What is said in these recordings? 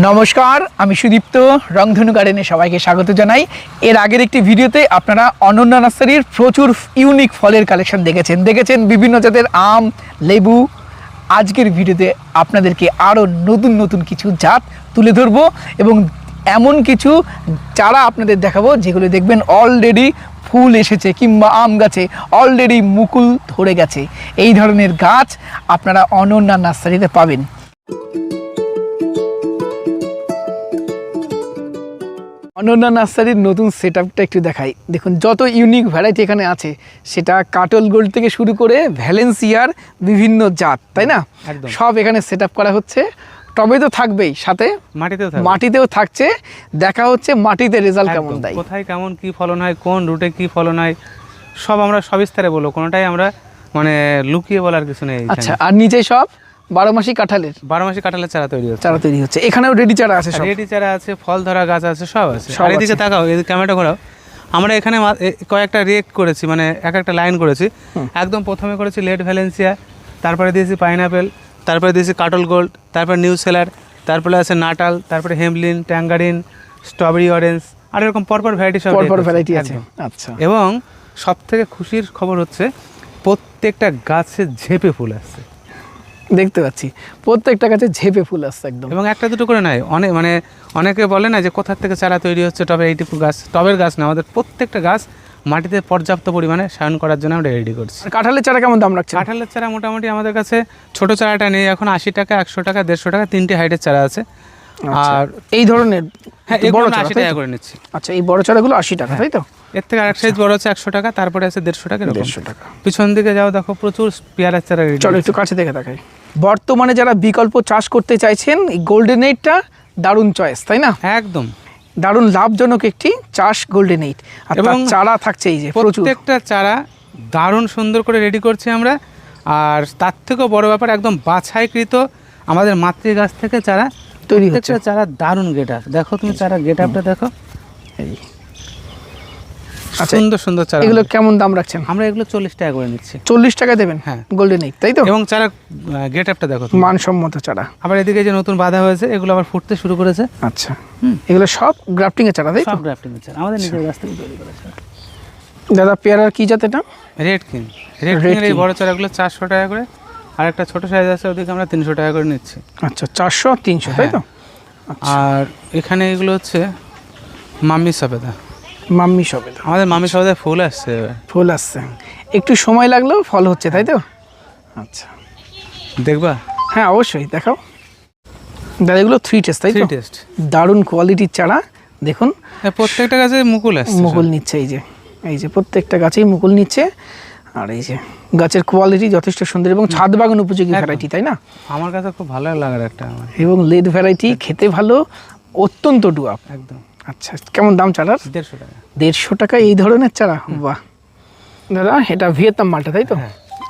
নমস্কার, আমি সুদীপ্ত। রংধনু গার্ডেনে সবাইকে স্বাগত জানাই। এর আগের একটি ভিডিওতে আপনারা অনন্যা নার্সারির প্রচুর ইউনিক ফলের কালেকশন দেখেছেন বিভিন্ন জাতের আম, লেবু। আজকের ভিডিওতে আপনাদেরকে আরও নতুন কিছু জাত তুলে ধরবো এবং এমন কিছু চারা আপনাদের দেখাবো যেগুলো দেখবেন অলরেডি ফুল এসেছে কিংবা আম গাছে অলরেডি মুকুল ধরে গেছে। এই ধরনের গাছ আপনারা অনন্যা নার্সারিতে পাবেন। অনন্যা নার্সারির নতুন সেট আপটা একটু দেখাই। দেখুন যত ইউনিক ভ্যারাইটি এখানে আছে, সেটা কাটল গোল্ড থেকে শুরু করে ভ্যালেন্সিয়ার বিভিন্ন জাত, তাই না? সব এখানে সেট আপ করা হচ্ছে। টবে তো থাকবেই, সাথে মাটিতেও থাকছে। দেখা হচ্ছে মাটিতে রেজাল্ট কেমন দেয়, কোথায় কেমন কি ফলন হয়, কোন রুটে কি ফলন হয়, সব আমরা সবিস্তারে বলবো। কোনোটাই আমরা মানে লুকিয়ে বলার কিছু নেই। আচ্ছা, আর নিচে সব 12 মাসি কাঁঠালের চারা তৈরি হচ্ছে। এখানেও রেডি চারা আছে, সব রেডি চারা আছে, ফল ধরা গাছ আছে, সব আছে। আর এদিকে তাকাও, এদিকে ক্যামেরাটা ঘোরাও। আমরা এখানে কয়েকটা রেক করেছি, মানে একটা লাইন করেছি। একদম প্রথমে করেছি লেট ভ্যালেন্সিয়া, তারপরে দিয়েছি পাইনাপেল, তারপরে দিয়েছি কাটল গোল্ড, তারপরে নিউ সেলার, তারপরে আছে নাটাল, তারপরে হেমলিন, ট্যাঙ্গারিন, স্ট্রবেরি, অরেঞ্জ, আর এরকম পরপর ভ্যারাইটি আছে। আচ্ছা, এবং সব থেকে খুশির খবর হচ্ছে প্রত্যেকটা গাছে ঝেপে ফুল আসছে। দেখতে পাচ্ছি প্রত্যেকটা গাছে ঝেপে ফুল আসছে একদম। এবং একটা দুটো করে নয়, অনেকে বলে না যে কোথা থেকে চারা তৈরি হচ্ছে টবে, এইটুকু গাছ টবের গাছ না, আমাদের প্রত্যেকটা গাছ মাটিতে পর্যাপ্ত পরিমাণে সায়ন করার জন্য আমরা রেডি করছি। কাঁঠালের চারা কেমন দাম রাখছে? কাঁঠালের চারা মোটামুটি আমাদের কাছে ছোট চারাটা নেই এখন 80 টাকা, 100 টাকা, 150 টাকা, 3টে হাইটের চারা আছে। আর এই ধরনের বড় 80 টাকা করে নিচ্ছি। আচ্ছা, এই বড় চারাগুলো 80 টাকা, তাই তো? এর থেকে আরেক সাইজ বড় আছে 100 টাকা, তারপরে আছে 150 টাকা, 150 টাকা। পিছন দিকে যাও, দেখো প্রচুর পেয়ারার চারা রেডি। চলো একটু কাছে দেখে দেখাই। বর্তমানে যারা বিকল্প চাষ করতে চাইছেন, এই গোল্ডেন এইটটা দারুণ চয়েস, তাই না? একদম দারুণ লাভজনক একটি চাষ গোল্ডেন এইট। এবং চারা থাকছে এই যে প্রত্যেকটা চারা দারুণ সুন্দর করে রেডি করছি আমরা। আর তার থেকেও বড় ব্যাপার, একদম বাছাইকৃত আমাদের মাতৃ গাছ থেকে চারা তৈরি হচ্ছে। চারা দারুণ গেট আপ, দেখো তুমি চারা গেট আপটা দেখো, এই সুন্দর চারা। এগুলো কেমন দাম রাখছেন? আমরা এগুলো 40 টাকা করে নিচ্ছি। 40 টাকা দেবেন? হ্যাঁ, গোল্ডেন এইট, তাই তো? এবং চারা গেট আপটা দেখো, মানসম্মত চারা। আবার এদিকে যে নতুন বাঁধা হয়েছে, এগুলো আবার ফুটতে শুরু করেছে। আচ্ছা, এগুলো সব গ্রাফটিং এর চারা, তাই তো? সব গ্রাফটিং এর চারা, আমাদের নিজের গাছ থেকে তৈরি করা চারা। দাদা, পেয়ারার কি জাত এটা? রেড কিং এর এই বড় চারাগুলো 400 টাকা করে, আর একটা ছোট সাইজ আছে ওদিকে আমরা 300 টাকা করে নিচ্ছি। আচ্ছা, 400 300, তাই তো? আর এখানে এগুলো হচ্ছে মাম্মি সবেদা। আমাদের মাম্মি সবেদা ফুল আসছে, একটু সময় লাগলেও ফল হচ্ছে, তাই তো? আচ্ছা, দেখবা? হ্যাঁ, অবশ্যই দেখাও দাদা। এগুলো 3 টেস্ট, তাই তো? টেস্ট, দারুণ কোয়ালিটির চারা। দেখুন প্রত্যেকটা গাছে মুকুল নিচ্ছে, এই যে প্রত্যেকটা গাছেই মুকুল নিচ্ছে। আর এই যে গাছের কোয়ালিটি যথেষ্ট সুন্দর এবং ছাদ বাগান উপযোগী ভ্যারাইটি, তাই না? আমার কাছে খুব ভালো লাগার একটা এবং লেট ভ্যারাইটি, খেতে ভালো, অত্যন্ত ডুয়াপ একদম। আচ্ছা, কেমন দাম চারার? 150 টাকা। 150 টাকা এই ধরনের চারা? বাহ দাদা, এটা ভিয়েতনাম মালটা, তাই তো?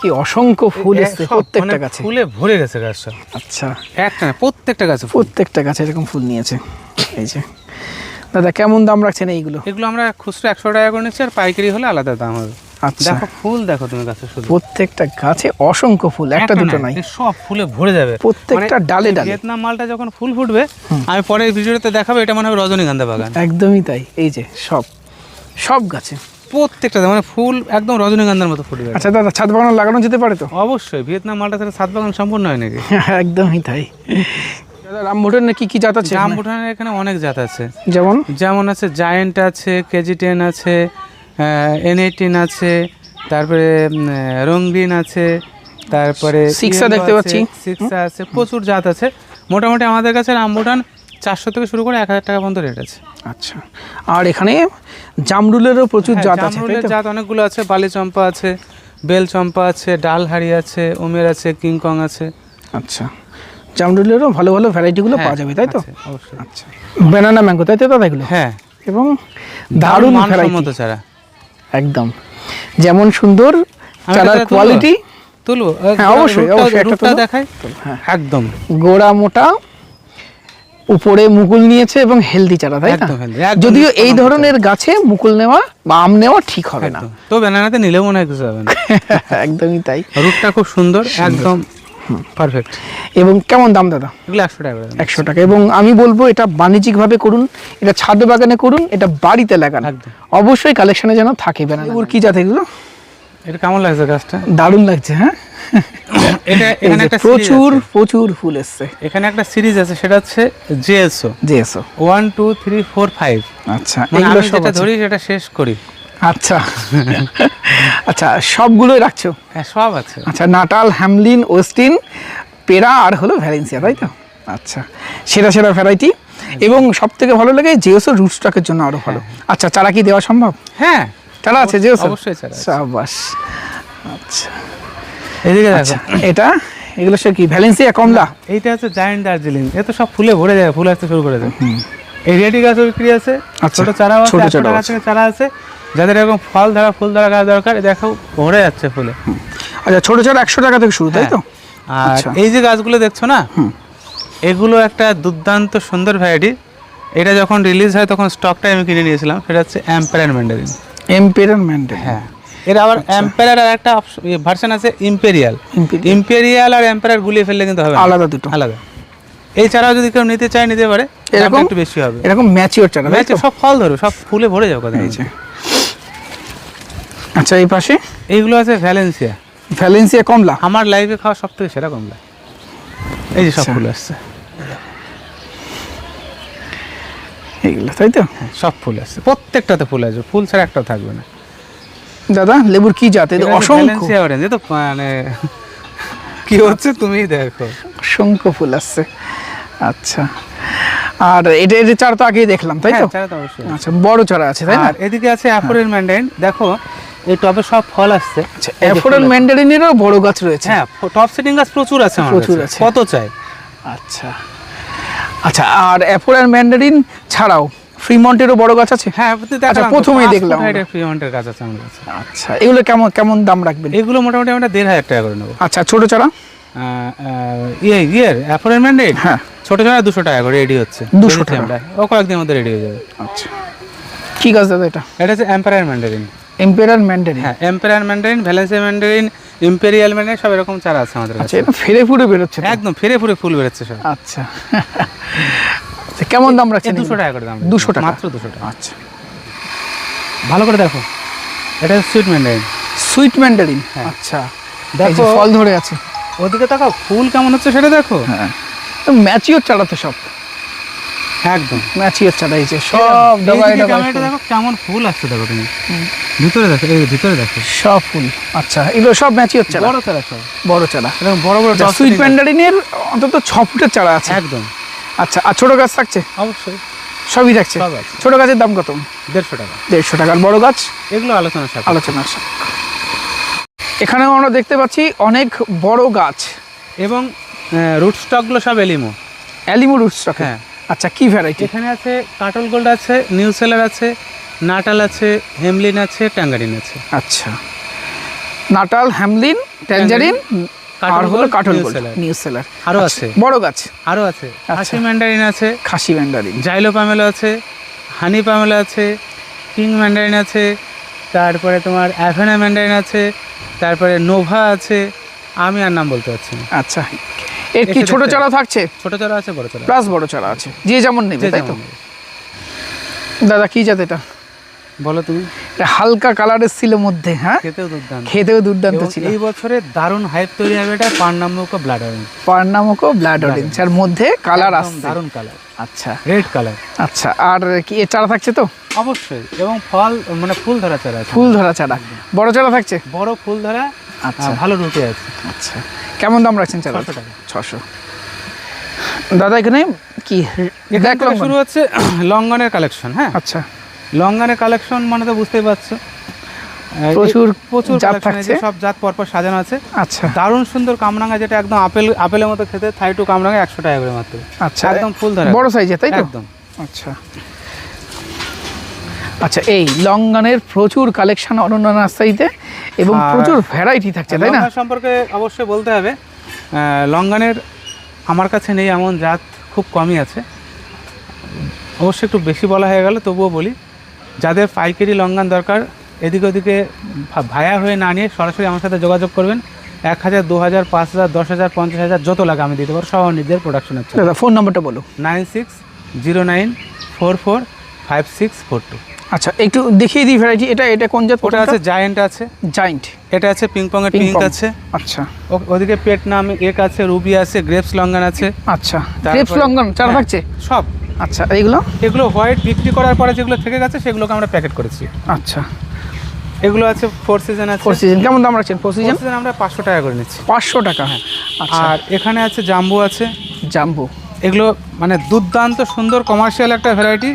কি অসংখ্য ফুল এসছে প্রত্যেকটা গাছে, ফুলে ভরে গেছে গাছটা। আচ্ছা, একটা না, প্রত্যেকটা গাছে এরকম ফুল নিয়েছে। এই যে দাদা, কেমন দাম রাখছেন এইগুলো? এগুলো আমরা খুচরা 100 টাকা করে নিচ্ছি, আর পাইকারি হলে আলাদা দাম হবে। আচ্ছা, দেখো ফুল, দেখো তুমি গাছে, শুধু প্রত্যেকটা গাছে অসংখ্য ফুল, একটা দুটো নাই, সব ফুলে ভরে যাবে প্রত্যেকটা ডালে। ভিয়েতনাম মালটা যখন ফুল ফুটবে, আমি পরে ভিডিওতে দেখাবো, এটা মনে হবে রজনীগন্ধা বাগান। একদমই তাই। এই যে সব গাছে প্রত্যেকটা মানে ফুল একদম রজনীগন্ধার মতো ফুটবে। আচ্ছা দাদা, ছাদ বাগান লাগানো যেতে পারে তো? অবশ্যই, ভিয়েতনাম মালটা ছাড়া ছাদ বাগান সম্পূর্ণ হয় নাকি? একদমই তাই। দাদা, রামবুটানের কি জাত আছে? রামবুটানের এখানে অনেক জাত আছে, যেমন আছে জায়েন্ট আছে, KG10 আছে, N18 আছে, তারপরে রঙ্গিন আছে, তারপরে সিক্সা দেখতে পাচ্ছি, সিক্সা আছে, প্রচুর জাত আছে। মোটামুটি আমাদের কাছে রামবুটান 400 থেকে শুরু করে 1000 টাকা পর্যন্ত রেট আছে। আচ্ছা, আর এখানে জামরুলেরও প্রচুর জাত আছে? জামরুলের জাত অনেকগুলো আছে, বালি চম্পা আছে, বেল চম্পা আছে, ডালহারি আছে, ওমের আছে, কিংকং আছে। আচ্ছা, জামরুলেরও ভালো ভ্যারাইটিগুলো পাওয়া যাবে, তাই তো? অবশ্যই। আচ্ছা, ব্যানানা ম্যাঙ্গো, তাই তো দাদা এগুলো? হ্যাঁ, এবং দারুণ ভ্যারাইটি চারা, একদম যেমন সুন্দর চারার কোয়ালিটি। তুলবো? হ্যাঁ, অবশ্যই একটা দেখাই। একদম গোড়া মোটা, উপরে মুকুল নিয়েছে এবং হেলদি চারা, তাই না? যদিও এই ধরনের গাছে মুকুল নেওয়া বা আম নেওয়া ঠিক হবে না, তো ব্যানানাতে নিলেও মনে হয় কিছু হবে না। একদমই তাই। রুটটা খুব সুন্দর, একদম পারফেক্ট। এবং কেমন দাম দাদা? এগুলো 100 টাকা করে দাম। 100 টাকা। এবং আমি বলবো এটা বাণিজ্যিকভাবে করুন, এটা ছাদ বাগানে করুন, এটা বাড়িতে লাগান, একদম। অবশ্যই কালেকশনে যেন থাকে। লেবুর কি জাত এগুলো? এটা কেমন লাগছে গাছটা? দারুণ লাগছে। হ্যাঁ, এটা এখানে একটা প্রচুর প্রচুর ফুল এসছে। এখানে একটা সিরিজ আছে, সেটা হচ্ছে জেএসও। 1 2 3 4 5। আচ্ছা, মানে এগুলো আমি সব যেটা আছে। ধরি সেটা শেষ করি। আচ্ছা আচ্ছা, সবগুলোই রাখছো? হ্যাঁ, সব আছে। আচ্ছা, নাটাল, হ্যামলিন, ওয়েস্টিন, পেরা আর হলো ভ্যালেন্সিয়া, তাই তো? আচ্ছা, সেরা সেরা ভ্যারাইটি। এবং সব থেকে ভালো লাগে জেওসো রুট স্টকের জন্য আরো ভালো। আচ্ছা, চারা কি দেওয়া সম্ভব? হ্যাঁ, চারা আছে জেওসো? অবশ্যই চারা আছে। সাবাস। আচ্ছা, এদিকে আচ্ছা, দেখো, এটা এগুলো সব কি ভ্যালেন্সিয়া, কমলা? এইটা হচ্ছে জায়ান্ট দার্জিলিং। এ তো সব ফুলে ভরে যায়, ফুল আসতে শুরু করে দেয়। এই রেডি গাছও বিক্রি আছে, আচ্ছা, ছোট চারাও আছে, ছোট 100 চারাও টাকা আছে। থেকে চারা আছে। যাদের এরকম ফল ধরা ফুল ধরা গাছ দরকার, এই দেখো ভরে যাচ্ছে ফুলে। আচ্ছা, ছোট চারা 100 টাকা থেকে শুরু, তাই তো? আর আচ্ছা। এই যে গাছগুলো দেখছো না, এগুলো একটা দুর্দান্ত সুন্দর ভ্যারাইটি। এটা যখন রিলিজ হয় তখন স্টকটা আমি কিনে নিয়েছিলাম। সেটা হচ্ছে এম্পায়ার ম্যান্ডারিন। Emperor mandarin. হ্যাঁ, এর আবার এম্পায়ার আর একটা ভার্সন আছে ইম্পেরিয়াল। ইম্পেরিয়াল আর এম্পায়ার গুলিয়ে ফেললে কিন্তু হবে না, আলাদা দুটো। আলাদা। এই চারাও যদি কেউ নিতে চায় নিতে পারে, এরকম দামটা একটু বেশি হবে। এরকম ম্যাচিওর চারা, তাই তো? সব ফল ধরো, সব ফুলে ভরে যাবে কথা। এই যে। আচ্ছা, এই পাশে এইগুলো আছে ভ্যালেন্সিয়া। ভ্যালেন্সিয়া, কমলা। আমার লাইফে খাওয়া সব থেকে সেরা কমলা। এই যে সব আচ্ছা। ফুল আসছে, এইগুলো, তাই তো? সব ফুল আসছে, প্রত্যেকটাতে ফুল আসবে, ফুল ছাড়া একটাও থাকবে না। দাদা, লেবুর কি জাত? এটা হচ্ছে অসংখ্য ভ্যালেন্সিয়া অরেঞ্জ। এ তো মানে কি হচ্ছে তুমিই দেখো, অসংখ্য ফুল আসছে। আচ্ছা, আর এটা এর চারা তো আগেই দেখলাম, তাই তো? হ্যাঁ, চারা তো অবশ্যই। আচ্ছা, বড় চারা আছে, তাই না? আর এদিকে আছে অ্যাফোরেল ম্যান্ডারিন। দেখো এই টবে সব ফল আসছে। আচ্ছা, অ্যাফোরেল ম্যান্ডারিনেরও বড় গাছ রয়েছে। হ্যাঁ, টপ সেটিং গাছ প্রচুর আছে আমার প্রচুর কাছে। আছে। কত চাই? আচ্ছা আচ্ছা, আর অ্যাফোরেল ম্যান্ডারিন ছাড়াও ফ্রিমন্টেরও বড় গাছ আছে? হ্যাঁ, আচ্ছা, প্রথমেই দেখলাম আমরা। ফ্রিমন্টের গাছ আছে আমার কাছে। আচ্ছা, এগুলো কেমন কেমন দাম রাখবেন? এগুলো মোটামুটি আমরা 1500 টাকা করে নেবো। আচ্ছা, ছোট চারা? অ্যাফোরেল ম্যান্ডারিন হ্যাঁ, ছোট চারা 200 টাকা করে রেডি হচ্ছে। 200 টাকা। ও কয়েকদিনের মধ্যে রেডি হয়ে যাবে। আচ্ছা, কি গাছ দাদা এটা? এটা হচ্ছে এম্পায়ার ম্যান্ডারিন। Emperor mandarin. হ্যাঁ, empire mandarin, Valencia mandarin, imperial mandarin, সব এরকম চারা আছে আমাদের আচ্ছা, কাছে। এটা ফেরে ফুরে বেরোচ্ছে তো? একদম ফেরে ফুরে ফুল বেরোচ্ছে সব। আচ্ছা আচ্ছা, কেমন দাম রাখছেন? 200 টাকা করে দাম। 200 টাকা? মাত্র 200 টাকা। আচ্ছা, ভালো করে দেখো, এটা সুইট ম্যান্ডারিন। Sweet Mandarin. হ্যাঁ। আচ্ছা, দেখো, এই যে ফল ধরে আছে। ওদিকে তাকাও, ফুল কেমন হচ্ছে সেটা দেখো। হ্যাঁ, তো ম্যাচিওর চারা তো সব, একদম ম্যাচিওর চারা। এই যে সব ডগায় এইদিকে ডগায় ক্যামেরাটা ফুল। দেখো কেমন ফুল আসছে, দেখো তুমি ভিতরে দেখো, এই ভিতরে দেখো সব ফুল। আচ্ছা, এগুলো সব ম্যাচিওর চারা, বড় চারা সব, বড় চারা। এরকম বড় বড় আচ্ছা, টপ সুইট setting ম্যান্ডারিনের অন্তত 6 ফুটের চারা আছে। একদম। আচ্ছা, আর ছোট গাছ থাকছে? অবশ্যই সবই থাকছে। সব আছে। ছোট গাছের দাম কত? 150 টাকা। 150 টাকা। আর বড় গাছ? এগুলো আলোচনার সাথে। আলোচনার সাপেক্ষে। এখানেও আমরা দেখতে পাচ্ছি অনেক বড় গাছ এবং রুট স্টকগুলো সব এলিমো। অ্যালিমো রুট স্টক। হ্যাঁ। আচ্ছা, কি ভ্যারাইটি? এখানে আছে কাটল গোল্ড আছে, নিউ সেলার আছে, নাটাল আছে, হেমলিন আছে, ট্যাঙ্গারিন আছে। আচ্ছা, নাটাল, হ্যামলিন, ট্যাঞ্জারিন আর হলো কাটল গোল্ড, নিউ সেলার। আরও আছে, বড় গাছ আরও আছে। খাসি ম্যান্ডারিন আছে, খাসি ম্যান্ডারিন, জাইলো পামেলো আছে, হানি পামেলো আছে, কিং ম্যান্ডারিন আছে, তারপরে তোমার অ্যাভেনা ম্যান্ডারিন আছে, তারপরে নোভা আছে। আমি আর নাম বলতে পারছি না। আচ্ছা, এর কি এসে ছোট দেখতে চারা থাকছে? ছোট চারা আছে, বড় চারা প্লাস বড় চারা আছে, যে যেমন নেবে, যে তাই তো? যেমন নেবে। দাদা, কি জাত এটা? বলো তুমি। এটা হালকা কালারের ছিল মধ্যে, হ্যাঁ, খেতেও দুর্দান্ত, খেতেও দুর্দান্ত এবং ছিল। এই বছরে দারুণ হাইপ তৈরি হবে এটা পান্নামুকো ব্লাড অরেঞ্জ। পার্নামোকো ব্লাড অরেঞ্জ, আর মধ্যে কালার আসছে। দারুণ কালার, আচ্ছা রেড কালার। আচ্ছা, আর কি এর চারা থাকছে তো? অবশ্যই, এবং ফল মানে ফুল ধরা চারা আছে। ফুল ধরা চারা, বড় চারা থাকছে? বড় ফুল ধরা, আচ্ছা, ভালো রুটে আছে। আচ্ছা, কেমন দাম রাখছেন চারা? 600 টাকা। 600। দাদা, এখানে কি এখান থেকে দেখলাম? শুরু হচ্ছে লঙ্গনের কালেকশন। হ্যাঁ, আচ্ছা, লঙ্গনের কালেকশন মানে তো বুঝতেই পারছো, প্রচুর প্রচুর জাত কালেকশন আছে, থাকছে। সব জাত পরপর সাজানো আছে। আচ্ছা দারুণ সুন্দর কামরাঙা, যেটা একদম আপেলের মতো খেতে, থাই টু কামরাঙা 100 টাকা করে মাত্র। আচ্ছা, একদম ফুল ধরা, বড় সাইজে, তাই তো? একদম। আচ্ছা আচ্ছা, এই লঙ্গনের প্রচুর কালেকশন অনন্য নার্সারিতে, এবং আর প্রচুর ভ্যারাইটি থাকছে, তাই না? লঙ্গন সম্পর্কে অবশ্যই বলতে হবে, লঙ্গনের আমার কাছে নেই এমন জাত খুব কমই আছে। অবশ্যই একটু বেশি বলা হয়ে গেল, তবুও বলি, যাদের পাইকারি লঙ্গন দরকার, এদিকে ওদিকে ভায়া হয়ে না নিয়ে সরাসরি আমার সাথে যোগাযোগ করবেন। 1000, 2000, 5000, 10000, 50000 যত লাগে আমি দিতে পারবো, সব আমার নিজের প্রোডাকশনের চারা। দাদা ফোন নাম্বারটা বলো। 9609445642। আচ্ছা একটু দেখিয়ে দিই ভ্যারাইটি। এটা কোন জাত? ওটা আছে জায়েন্ট আছে, জায়েন্ট। এটা আছে পিং পং এর পিঙ্ক আছে। আচ্ছা ওদিকে পেট নাম এক আছে, রুবি আছে, গ্রেপস লঙ্গান আছে। আচ্ছা গ্রেপস লঙ্ঘন চারা হ্যাঁ, থাকছে সব। আচ্ছা এগুলো হোয়াইট বিক্রি করার পরে যেগুলো থেকে গেছে সেগুলোকে আমরা প্যাকেট করেছি। আচ্ছা এগুলো আছে ফোর সিজন আছে। ফোর সিজন কেমন দাম রাখছেন? ফোর সিজন আমরা 500 টাকা করে নিচ্ছি। 500 টাকা। হ্যাঁ আচ্ছা। আর এখানে আছে জাম্বু আছে। জাম্বো এগুলো মানে দুর্দান্ত সুন্দর কমার্শিয়াল একটা ভ্যারাইটি,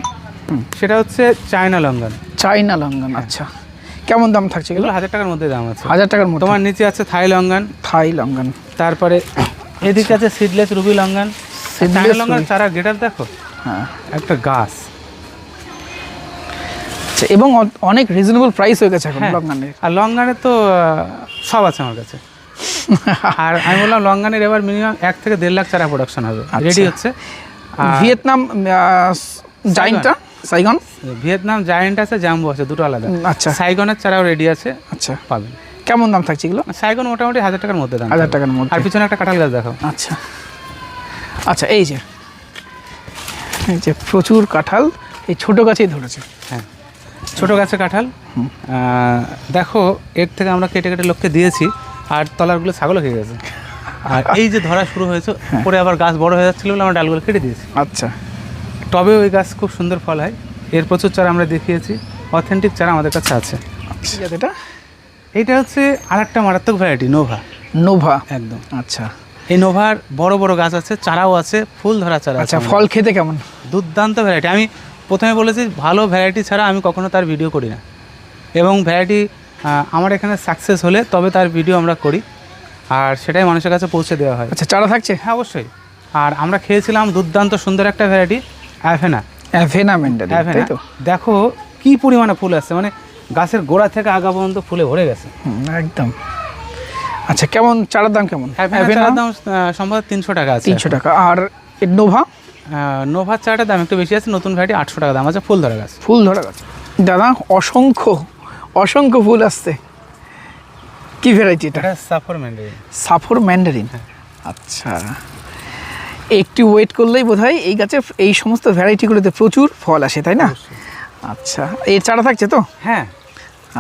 সেটা হচ্ছে চায়না লঙ্গান। চাইনা লঙ্ঘন। আচ্ছা কেমন দাম থাকছে এগুলো? এগুলো 1000 টাকার মধ্যে দাম আছে। 1000 টাকার মধ্যে। তোমার নিচে আছে থাই লঙ্গান। থাই লঙ্ঘন। তারপরে এদিকে আছে seedless Ruby longan. China longan চারা গেটার দেখো, হ্যাঁ একটা গাছ। আচ্ছা এবং অনেক রিজনেবল প্রাইস হয়ে গেছে এখন হ্যাঁ, লঙ্ঘনের। আর লঙ্গানের তো সব আছে আমার কাছে। আর আমি বললাম লঙ্গানের এবার মিনিমাম 1 থেকে 1.5 লাখ চারা প্রোডাকশন হবে, রেডি হচ্ছে। ভিয়েতনাম জায়েন্টটা সাইগন। ভিয়েতনাম জায়েন্ট আছে, জাম্বো আছে, দুটো আলাদা। আচ্ছা সাইগনের চারাও রেডি আছে, আচ্ছা পাবেন। কেমন দাম থাকছে এগুলো? সাইগন মোটামুটি 1000 টাকার মধ্যে দাম। 1000 টাকার মধ্যে। আর পিছনে একটা কাঁঠাল গাছ দেখাও। আচ্ছা আচ্ছা এই যে প্রচুর কাঁঠাল এই ছোট গাছেই ধরেছে। হ্যাঁ, ছোট গাছে কাঁঠাল। দেখো এর থেকে আমরা কেটে কেটে লোককে দিয়েছি, আর তলারগুলো ছাগলও খেয়ে গেছে। আর এই যে ধরা শুরু হয়েছে, পরে আবার গাছ বড় হয়ে যাচ্ছিল বলে আমরা ডালগুলো কেটে দিয়েছি। আচ্ছা তবে ওই গাছ খুব সুন্দর ফল হয়। এর প্রচুর চারা আমরা দেখিয়েছি, অথেন্টিক চারা আমাদের কাছে আছে। আচ্ছা এটা এইটা হচ্ছে আরেকটা মারাত্মক ভ্যারাইটি, নোভা। নোভা একদম। আচ্ছা এই নোভার বড় বড় গাছ আছে, চারাও আছে, ফুল ধরা চারা আছে। আচ্ছা ফল খেতে কেমন? দুর্দান্ত ভ্যারাইটি। আমি প্রথমে বলেছি ভালো ভ্যারাইটি ছাড়া আমি কখনো তার ভিডিও করি না, এবং ভ্যারাইটি আমার এখানে সাকসেস হলে তবে তার ভিডিও আমরা করি, আর সেটাই মানুষের কাছে পৌঁছে দেওয়া হয়। আচ্ছা চারা থাকছে? হ্যাঁ অবশ্যই। আর আমরা খেয়েছিলাম দুর্দান্ত সুন্দর একটা ভ্যারাইটি, অ্যাভেনা। অ্যাভেনা ম্যান্ডারিন, তাই তো? দেখো কি পরিমাণে ফুল আসছে, মানে গাছের গোড়া থেকে আগা পর্যন্ত ফুলে ভরে গেছে একদম। আচ্ছা কেমন চারার দাম কেমন? অ্যাভেনার দাম সম্ভবত 300 টাকা আছে। 300 টাকা। আর নোভা? নোভার চারাটার দাম একটু বেশি আছে, নতুন ভ্যারাইটি 800 টাকা দাম আছে, ফুল ধরা গাছ। ফুল ধরা গাছ। দাদা অসংখ্য ফুল আসছে। কি ভ্যারাইটি এটা? সাফর ম্যান্ডারিন। সাফর ম্যান্ডারিন। আচ্ছা একটু ওয়েট করলেই বোধহয় এই গাছে এই সমস্ত ভ্যারাইটিগুলোতে প্রচুর ফল আসে, তাই না? আচ্ছা এর চারা থাকছে তো? হ্যাঁ।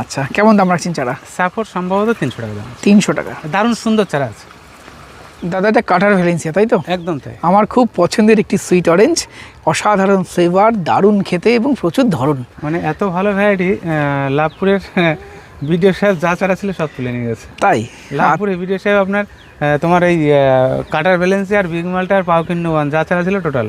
আচ্ছা কেমন দাম রাখছেন চারা? সাফর সম্ভবত 300 টাকা দাম। 300 টাকা। দারুণ সুন্দর চারা আছে। দাদা এটা কাটার ভ্যালেন্সিয়া, তাই তো? একদম তাই। আমার খুব পছন্দের একটি সুইট অরেঞ্জ, অসাধারণ ফ্লেভার, দারুণ খেতে এবং প্রচুর ধরন। মানে এত ভালো ভ্যারাইটি, লাভপুরের ভিডিও সাহেব যা চারা ছিল সব তুলে নিয়ে গেছে। তাই লাভপুরের ভিডিও সাহেব আপনার তোমার এই কাটার ভ্যালেন্সি আর বিগ মাল্টা আর পাউকিন ওয়ান যা চারা ছিল টোটাল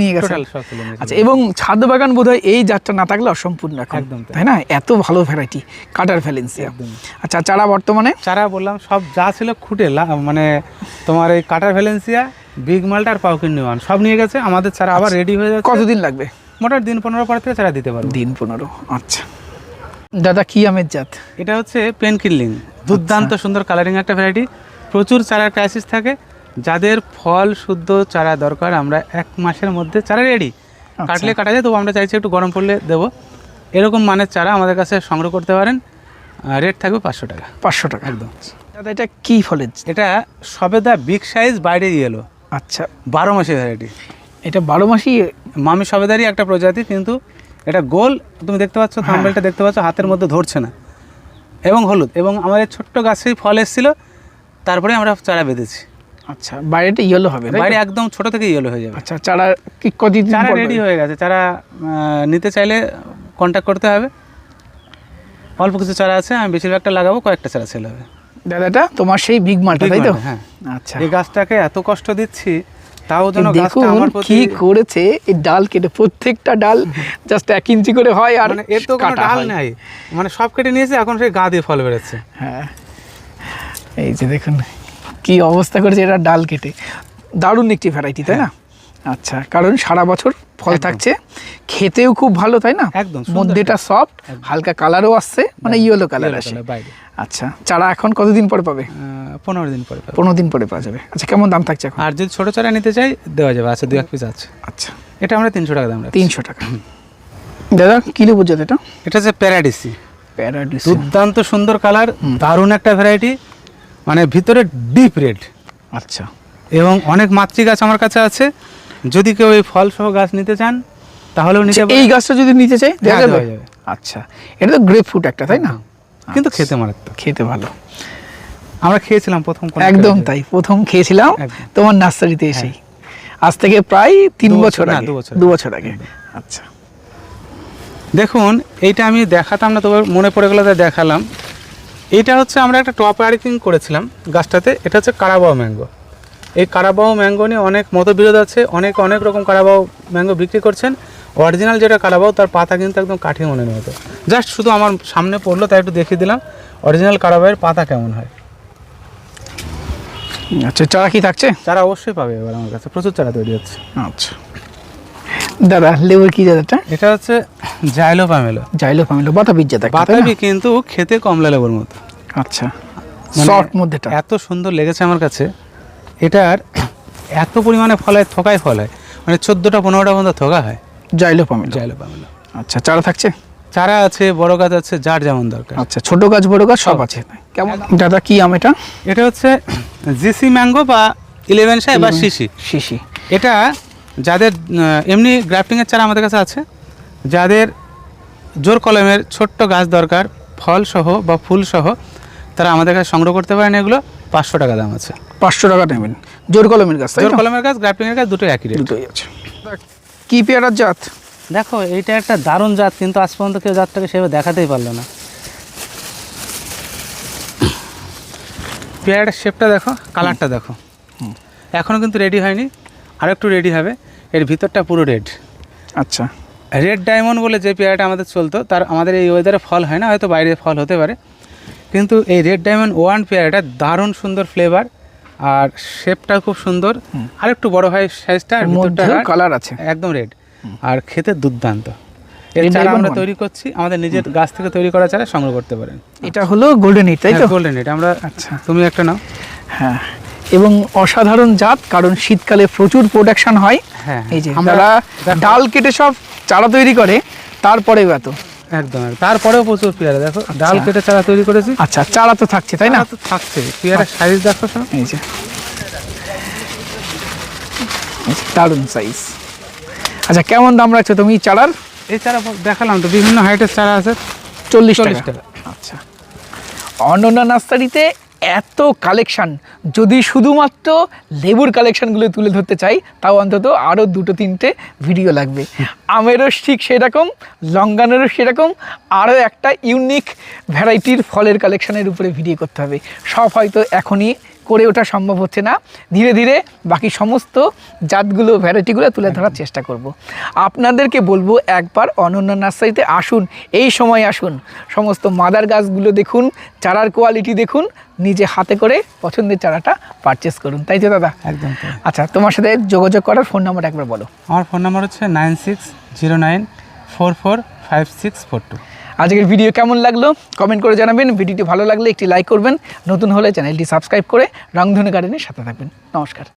নিয়ে গেছে। টোটাল সব তুলে নিয়ে। আচ্ছা এবং ছাদ বাগান বোধহয় এই জাতটা না থাকলে অসম্পূর্ণ এখন, একদম তাই না? এত ভালো ভ্যারাইটি কাটার ভ্যালেন্সিয়া। একদম। আচ্ছা চারা বর্তমানে? চারা বললাম সব যা ছিল খুঁটে মানে তোমার এই কাটার ভ্যালেন্সিয়া, বিগ মাল্টা আর পাউকিন ওয়ান সব নিয়ে গেছে। আমাদের চারা আবার রেডি হয়ে যাচ্ছে। কতদিন লাগবে? মোটামুটি দিন 15 পর থেকে চারা দিতে পারবো। দিন 15। আচ্ছা দাদা কি আমের জাত? এটা হচ্ছে পেন কিলিং, দুর্দান্ত সুন্দর কালারিং একটা ভ্যারাইটি। প্রচুর চারার ক্রাইসিস থাকে, যাদের ফল শুদ্ধ চারা দরকার আমরা 1 মাসের মধ্যে চারা রেডি। কাটলে কাটা যায়, তবু আমরা চাইছি একটু গরম পড়লে দেবো। এরকম মানের চারা আমাদের কাছে সংগ্রহ করতে পারেন। রেট থাকবে 500 টাকা। 500 টাকা একদম। দাদা এটা কি ফলের? এটা সবেদা বিগ সাইজ, বাইরে ইয়েলো। আচ্ছা 12 মাসি ভ্যারাইটি। এটা 12 মাসি মামি সবেদারই একটা প্রজাতি, কিন্তু এটা গোল, তুমি দেখতে পাচ্ছ, থাম্বেলটা দেখতে পাচ্ছ, হাতের মধ্যে ধরছে না, এবং হলুদ। এবং আমাদের ছোট্ট গাছেই ফল এসেছিল, তারপরে আমরা চারা বেঁধেছি। আচ্ছা বাইরেটা ইয়েলো হবে? বাইরে একদম ছোট থেকে ইয়েলো হয়ে যাবে। আচ্ছা চারা কি কতদিন? চারা রেডি হয়ে গেছে। চারা নিতে চাইলে কন্ট্যাক্ট করতে হবে। অল্প কিছু চারা আছে, আমি বেশিরভাগটা লাগাবো, কয়েকটা চারা সেল হবে। দাদাটা তোমার সেই বিগ মালটা, তাই তো? হ্যাঁ। আচ্ছা এই গাছটাকে এত কষ্ট দিচ্ছি, তাও যেন গাছটা আমার প্রতি কি করেছে। এই ডাল কেটে প্রত্যেকটা ডাল জাস্ট 1 ইঞ্চি করে হয়, আর মানে এর তো কোনো ডাল নাই, মানে সব কেটে নিয়েছে, এখন সেই গা দিয়ে ফল বেরোচ্ছে। হ্যাঁ এই যে দেখুন কি অবস্থা করেছে এটা ডাল কেটে। দারুণ একটি ভ্যারাইটি, তাই না? আচ্ছা কারণ সারা বছর ফল থাকছে, খেতেও খুব ভালো, তাই না? একদম। মধ্যেটা সফট, হালকা কালারও আসছে, মানে ইয়েলো কালার আসে। আচ্ছা চারা এখন কতদিন পরে পাবে? 15 দিন পরে। 15 দিন পরে পাওয়া যাবে। আচ্ছা কেমন দাম থাকছে এখন? আর যদি ছোট চারা নিতে চাই দেওয়া যাবে, আছে 2-1 পিস আছে। আচ্ছা এটা আমরা 300 টাকা দাম রাখছি। 300 টাকা। দাদা কি লেবু জাত এটা? এটা হচ্ছে প্যারাডিসি। প্যারাডিসি, দুর্দান্ত সুন্দর কালার, দারুণ একটা ভ্যারাইটি। মানে ভিতরে ডিপ রেড। আচ্ছা, এবং অনেক মাতৃ গাছ আমার কাছে আছে, যদি কেউ এই ফল সহ গাছ নিতে চান তাহলেও নিতে পারেন। এই গাছটা যদি নিতে চাই দেওয়া হ্যাঁ, যাবে? দেওয়া যাবে। আচ্ছা, এটা তো গ্রেপ ফ্রুট একটা, তাই না? কিন্তু খেতে মারাত্মক, খেতে ভালো। আমরা খেয়েছিলাম প্রথম কোন একদম একটা তাই, প্রথম খেয়েছিলাম একদম। তোমার নার্সারিতে এসেই, আজ থেকে প্রায় 3 বছর না, আগে, 2 বছর 2 বছর আগে। আচ্ছা, দেখুন এইটা আমি দেখাতাম না, তবে মনে পড়ে গেলো তাই দেখালাম। এটা হচ্ছে আমরা একটা টপ আর্কিং করেছিলাম গাছটাতে, এটা হচ্ছে কারাবাও ম্যাঙ্গো। এই কারাবাও ম্যাঙ্গো নিয়ে অনেক মতবিরোধ আছে, অনেক রকম কারাবাও ম্যাঙ্গো বিক্রি করছেন। অরিজিনাল যেটা কারাবাও তার পাতা কিন্তু একদম কাঠি মনের মতো, জাস্ট শুধু আমার সামনে পড়লো তাই একটু দেখিয়ে দিলাম অরিজিনাল কারাবাওয়ের পাতা কেমন হয়। আচ্ছা, চারা কি থাকছে? চারা অবশ্যই পাবে এবার আমার কাছে, প্রচুর চারা তৈরি হচ্ছে। আচ্ছা দাদা, লেবুর কি জাতটা? এটা হচ্ছে জাইলো পামেলো। জাইলো পামেলো, বাতাবি জাত একটা, তাই না? বাতাবি কিন্তু খেতে কমলা লেবুর মতো। আচ্ছা, মানে সফট মধ্যেটা। এত সুন্দর লেগেছে আমার কাছে। এটার এত পরিমাণে ফল হয়, থোকায় ফল হয়, মানে 14টা 15টা পর্যন্ত থোকা হয়। জাইলো পামেলো। জাইলো পামেলো। আচ্ছা, চারা থাকছে? চারা আছে, বড় গাছ আছে, যার যেমন দরকার। আচ্ছা, ছোট গাছ বড় গাছ সব আছে। কেমন দাদা, কি আম এটা? এটা হচ্ছে জিসি ম্যাঙ্গো বা 11 শাই বা শিশি। শিশি। এটা যাদের এমনি গ্রাফটিংয়ের চারা আমাদের কাছে আছে, যাদের জোর কলমের ছোট্ট গাছ দরকার ফল সহ বা ফুল সহ, তারা আমাদের কাছে সংগ্রহ করতে পারেন। এগুলো 500 টাকা দাম আছে। 500 টাকা নেবেন? জোর কলমের গাছ, তাই জোর না? কলমের গাছ, গ্রাফটিংয়ের গাছ দুটোই একই রেট। দুটোই আছে। কি পেয়ারার জাত? দেখো এইটা একটা দারুণ জাত, কিন্তু আজ পর্যন্ত কেউ জাতটাকে সেভাবে দেখাতেই পারলো না। পেয়ারাটার শেপটা দেখো, কালারটা দেখো, এখনও কিন্তু রেডি হয়নি, আর একটু রেডি হবে। এর ভিতরটা পুরো রেড। আচ্ছা, রেড ডায়মন্ড বলে যে পেয়ারাটা আমাদের চলতো, তার আমাদের এই ওয়েদারে ফল হয় না, হয়তো বাইরে ফল হতে পারে, কিন্তু এই রেড ডায়মন্ড 1 পেয়ারাটা দারুণ সুন্দর ফ্লেভার, আর শেপটা খুব সুন্দর, আর একটু বড় হয় সাইজটা, আর ভিতরটা কালার আছে একদম রেড, আর খেতে দুর্দান্ত। এর Red চারা Diamond আমরা 1? তৈরি করছি, আমাদের নিজের গাছ থেকে তৈরি করা চারা সংগ্রহ করতে পারেন। এটা হলো গোল্ডেন হিট, তাই তো? গোল্ডেন এটা আমরা। আচ্ছা, তুমি একটা নাও। হ্যাঁ, এবং অসাধারণ জাত, কারণ শীতকালে প্রচুর প্রোডাকশন হয়। হ্যাঁ, এই যে আমরা আমরা ডাল কেটে সব চারা তৈরি করে, তারপরেও এত। একদম, তারপরেও প্রচুর পেয়ারা দেখো, ডাল কেটে চারা তৈরি করেছি। আচ্ছা, চারা তো থাকছে, তাই না? চারা তো থাকছে, পেয়ারার সাইজ দেখো সব। এই যে দারুণ সাইজ। আচ্ছা, কেমন দাম রাখছো তুমি চারার? এই চারা দেখালাম তো, বিভিন্ন হাইটের চারা আছে। 40 40 টাকা। টাকা। আচ্ছা, অনন্যা নার্সারিতে এত কালেকশন, যদি শুধুমাত্র লেবুর কালেকশনগুলো তুলে ধরতে চাই, তাও অন্তত আরও 2-3টে ভিডিও লাগবে। আমেরও ঠিক সেরকম, লঙ্গানেরও সেরকম, আরও একটা ইউনিক ভ্যারাইটির ফলের কালেকশনের উপরে ভিডিও করতে হবে। সব হয়তো এখনই করে ওঠা সম্ভব হচ্ছে না, ধীরে ধীরে বাকি সমস্ত জাতগুলো, ভ্যারাইটিগুলো তুলে ধরার চেষ্টা করব। আপনাদেরকে বলবো একবার অনন্যা নার্সারিতে আসুন, এই সময় আসুন, সমস্ত মাদার গাছগুলো দেখুন, চারার কোয়ালিটি দেখুন, নিজে হাতে করে পছন্দের চারাটা পারচেস করুন, তাই তো দাদা? একদম তাই। আচ্ছা, তোমার সাথে যোগাযোগ করার ফোন নাম্বার একবার বলো। আমার ফোন নাম্বার হচ্ছে 9609445642। আজকের ভিডিও কেমন লাগলো কমেন্ট করে জানাবেন। ভিডিওটি ভালো লাগলে একটি লাইক করবেন, নতুন হলে চ্যানেলটি সাবস্ক্রাইব করে রংধনু গার্ডেনের সাথে থাকবেন। নমস্কার।